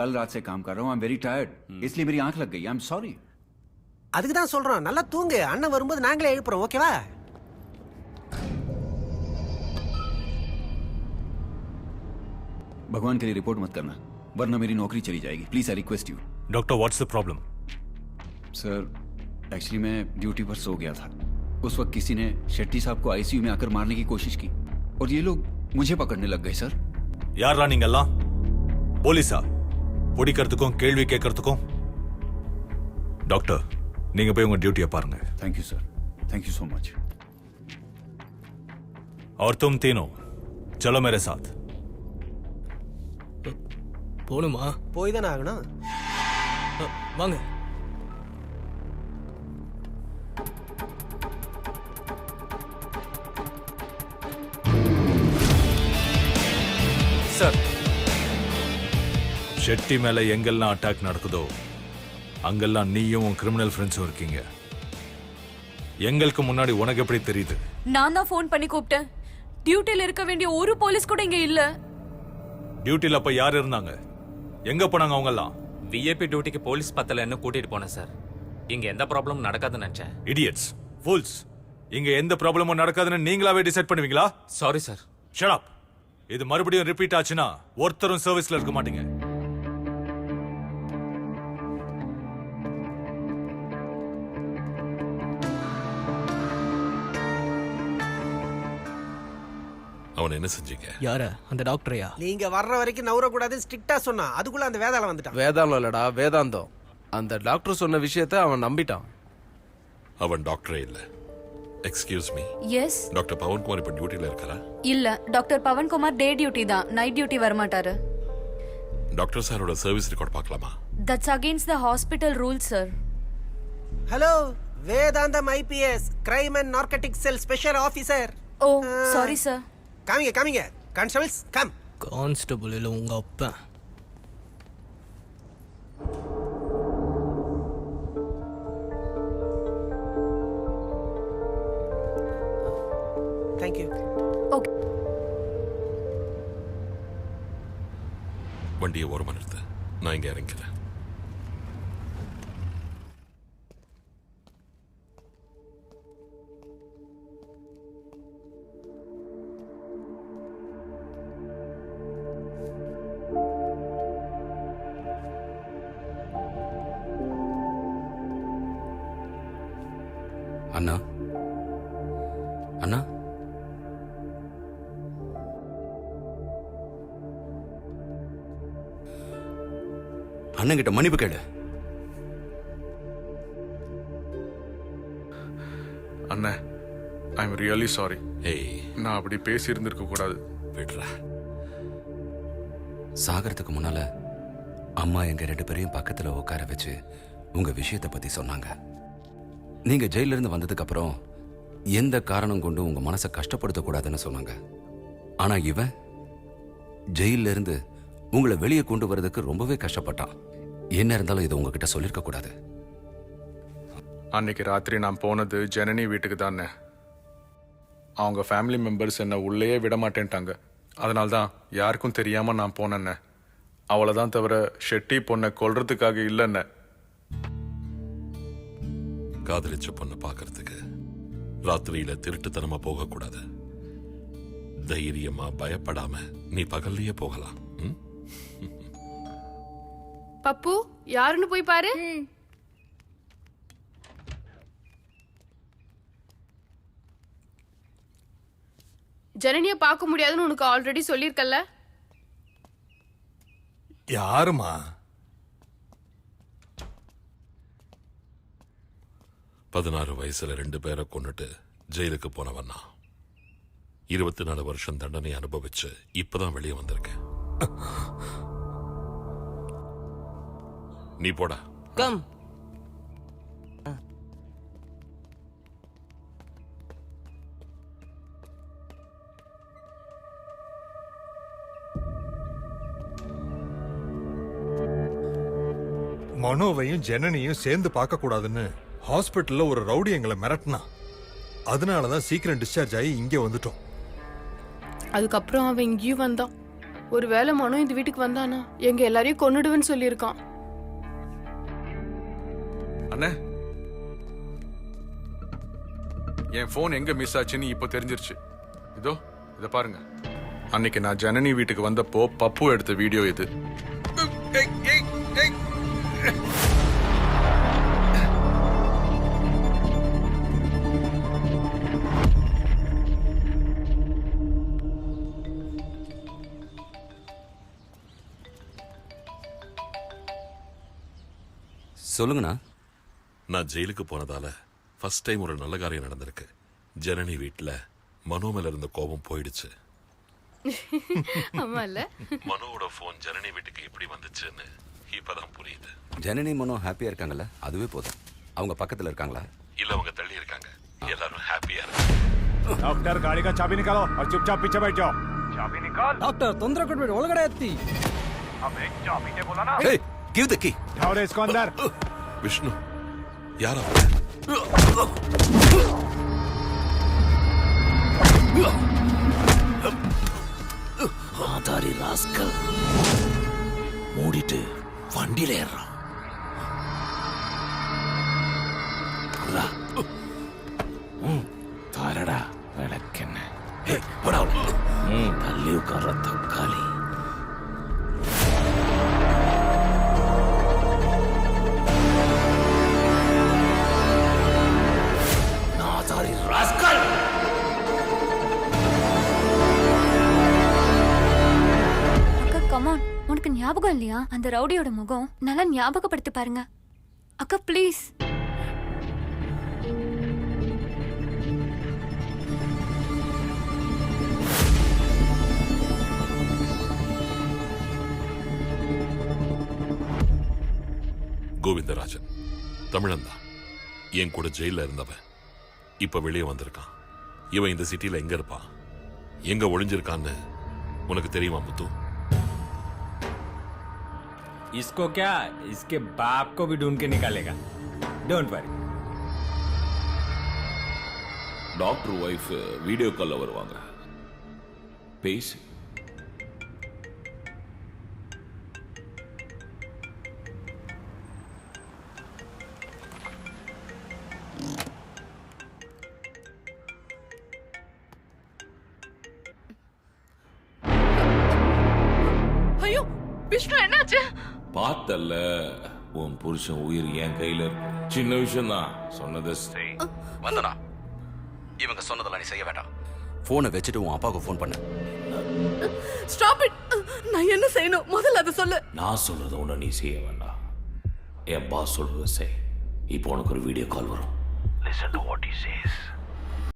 कल रात से काम कर रहा हूँ. I'm very tired. इसलिए मेरी आंख लग गई. I'm sorry. அதுக்கு தான் சொல்றோம், நல்லா தூங்கு. அண்ணன் வரும்போது நாங்களே எழுப்புறோம், ஓகேவா? भगवान के लिए रिपोर्ट मत करना, वरना मेरी नौकरी चली जाएगी. Please I request you. Doctor what's the problem? Sir, actually मैं ड्यूटी पर सो गया था. उस वक्त किसी ने शेट्टी साहब को आईसीयू में आकर मारने की कोशिश की और ये लोग मुझे पकड़ने लग गए. सर, யாரா நீங்க எல்லாம்? போலீஸா? பிடிக்கிறதுக்கும் கேள்வி கேட்கறதுக்கும்? டாக்டர், நீங்க போய் உங்க டியூட்டியை பாருங்க. Thank you sir. Thank you so much. और तुम तीनों चलो मेरे साथ. போணுமா? போய் தானே ஆகணும். வாங்க. சார், ஷெட்டி மேல எங்கெல்லாம் அட்டாக் நடக்குதோ அங்கெல்லாம் நீயும் உன் கிரிமினல் ஃப்ரெண்ட்ஸும் இருக்கீங்க. எங்களுக்கு முன்னாடி உனக்கு எப்படி தெரியுது? நான் தான் ஃபோன் பண்ணி கூப்பிட்டேன். டியூட்டில இருக்க வேண்டிய ஒரு போலீஸ் கூட இங்க இல்ல. டியூட்டில அப்ப யார் இருந்தாங்க? எங்க போனாங்க அவங்க எல்லாம்? விஐபி டியூட்டிக்கு போலீஸ் பத்தலன்னு கூட்டிட்டு போனேன் சார். இங்க எந்த ப்ராப்ளமும் நடக்காதுன்னு நினைச்சேன். Idiots, fools. இங்க எந்த ப்ராப்ளமும் நடக்காதுன்னு நீங்களாவே டிசைட் பண்ணுவீங்களா? Sorry sir. Shut up. இது மறுபடியும் ரிப்பீட் ஆச்சுன்னா ஒருத்தரும் சர்வீஸ்ல இருக்க மாட்டீங்க. அவன் என்ன செஞ்சீங்க? யார? அந்த டாக்டரையா? நீங்க வர்ற வரைக்கும் நவரக்கூடாது ஸ்ட்ரிக்டா சொன்னா, அதுக்குள்ள அந்த வேதாளம் வந்துட்டான். வேதாளம் இல்லடா, வேதாந்தம். அந்த டாக்டர் சொன்ன விஷயத்தை அவன் நம்பிட்டான். அவன் டாக்டரே இல்ல. Excuse me, yes. Doctor Pavankumar இப்ப டியூட்டில இருக்காரா? இல்ல, டாக்டர் பவன்குமார் டே டியூட்டி தான், நைட் டியூட்டி வர மாட்டாரு. டாக்டர் சாரோட சர்வீஸ் ரெக்கார்ட் பார்க்கலாமா? That's against the hospital rules sir. Hello, Vedantham IPS, crime and narcotic cell special officer. Oh, sorry sir. காமிங்க காமிங்க, கான்ஸ்டபிள்ஸ் கம். கான்ஸ்டபிள் இல்ல உங்க அப்பா. Thank you. ஓகே. வண்டியை ஓரமா நிறுத்து, நான் இங்க இறங்கிறேன். அண்ணா, அண்ணா, அண்ணன் கிட்ட மன்னிப்பு கேளு. அண்ணா, ஐ எம் ரியலி சாரி. ஏய், நான் அப்படி பேசி இருந்திருக்க கூடாது. விடுறா. சாகறதுக்கு முன்னால அம்மா எங்க 2 பேரையும் பக்கத்துல உட்கார வச்சு உங்க விஷயத்தை பத்தி சொன்னாங்க. நீங்க ஜெயில இருந்து வந்ததுக்கு அப்புறம் எந்த காரணம் கொண்டு உங்க மனசை கஷ்டப்படுத்த கூடாதுன்னு சொன்னாங்க. ஆனா இவன் ஜெயில இருந்து உங்களை வெளியே கொண்டு வர்றதுக்கு ரொம்பவே கஷ்டப்பட்டான். என்ன இருந்தாலும் இதை உங்ககிட்ட சொல்லிருக்க கூடாது. அன்னைக்கு ராத்திரி நான் போனது ஜனனி வீட்டுக்கு தானே. அவங்க ஃபேமிலி மெம்பர்ஸ் என்னை உள்ளேயே விட மாட்டேன்ட்டாங்க. அதனால தான் யாருக்கும் தெரியாம நான் போனேன்ன. அவ்வளோதான் தவிர ஷெட்டி பொண்ணை கொல்றதுக்காக இல்லைன்ன. காதலிச்ச பொண்ணை பார்க்கறதுக்கு ராத்திரியில திருட்டுத்தனமா போகக்கூடாது. தைரியமா பயப்படாம நீ பகல்லையே போகலாம். பப்பு, யாருன்னு போய் பாரு. ஜனனிய பார்க்க முடியாதுன்னு உனக்கு ஆல்ரெடி சொல்லிருக்கல. யாருமா? 16 வயசுல 2 பேரை கொண்டுட்டு ஜெயிலுக்கு போனவன்னா 24 வருஷம் தண்டனை அனுபவிச்சு இப்பதான் வெளியே வந்திருக்கேன். நீ போடா. கம். மனோவையும் ஜனனியும் சேர்ந்து பார்க்க கூடாதுன்னு ஹாஸ்பிட்டல்ல ஒரு ரவுடி எங்களை மிரட்டினா. அதனாலதான் சீக்கிரம் டிஸ்சார்ஜ் ஆகி இங்க வந்துட்டோம். அதுக்கப்புறம் அவன் இங்கேயும் வந்தான். ஒருவேளை மனோ இந்த வீட்டுக்கு வந்தானா எங்க எல்லாரையும் கொன்னுடுவேன்னு சொல்லியிருக்கான். அண்ணே, என் ஃபோன் எங்க மிஸ் ஆச்சுன்னு இப்போ தெரிஞ்சிருச்சு. இதோ இத பாருங்க. அன்னைக்கு நான் ஜனனி வீட்டுக்கு வந்தப்போ பப்பு எடுத்த வீடியோ இது. சொல்லுங்கண்ணா. நான் ஜெயிலுக்கு போனதால ஃபர்ஸ்ட் டைம் ஒரு நல்ல காரியம் நடந்திருக்கு. ஜனனி வீட்டில் மனோ மேல இருந்த கோபம் போயிடுச்சு. ஆமா இல்ல? மனோவோட ஃபோன் ஜனனி வீட்டுக்கு எப்படி வந்துச்சுன்னு இப்பதான் புரியுது. ஜனனி மனோ ஹாப்பியா இருக்காங்கல்ல, அதுவே போதும். அவங்க பக்கத்துல இருக்காங்களா? இல்ல அவங்க தள்ளி இருக்காங்க. எல்லாரும் ஹாப்பியா இருக்காங்க. डॉक्टर गाड़ी का चाबी निकालो और चुपचाप पीछे बैठ जाओ. चाबी निकाल. ಡಾಕ್ಟರ್ ತೊಂದರೆ ಕೊಡ್ಬೇಡಿ, ಒಳಗಡೆ ಎತ್ತಿ. अबे चाबी ने बोला ना. Hey, give the key. और इसको अंदर. விஷ்ணு யாரா? ஆதாரி ராஸ்கல் மூடிட்டு வண்டியில ஏறான். தாரடா விளக்கென்ன தள்ளி உட்கார தக்காளி. நாதாரி ராஸ்கல். அக்கா கமான், உனக்கு ஞாபகம் இல்லையா அந்த ரவுடியோட முகம்? நல்லா ஞாபகப்படுத்தி பாருங்க அக்கா ப்ளீஸ். கோவிந்தராஜன் தமிழன் தான். என் கூட ஜெயில இருந்தவன் இப்ப வெளியே வந்திருக்கான். இவன் இந்த சிட்டில எங்க இருப்பான், எங்க ஒளிஞ்சிருக்கான்னு உனக்கு தெரியுமா முத்து? इसको क्या इसके बाप को भी ढूंढ के निकालेगा. Don't worry. Doctor wife video கால்ல வருவாங்க, பேசி. ஐயோ விஷ்ணு என்னாச்சு? பார்த்தல்ல, உன் புருஷன் உயிர் என் கையில இருக்கு. சின்ன விஷயம் தான், சொன்னதை செய். வந்தனா, இவங்க சொன்னதெல்லாம் நீ செய்ய வேண்டாம். போனை வச்சுட்டு உன் அப்பாவுக்கு ஃபோன் பண்ண. Stop it. நான் என்ன செய்யணும் முதல்ல அதை சொல்லு. நான் சொல்றத ஒண்ணு நீ செய்ய வேண்டாம். என் பாஸ் சொல்றத செய். இப்போ உனக்கு ஒரு வீடியோ கால் வரும். Listen to what he says.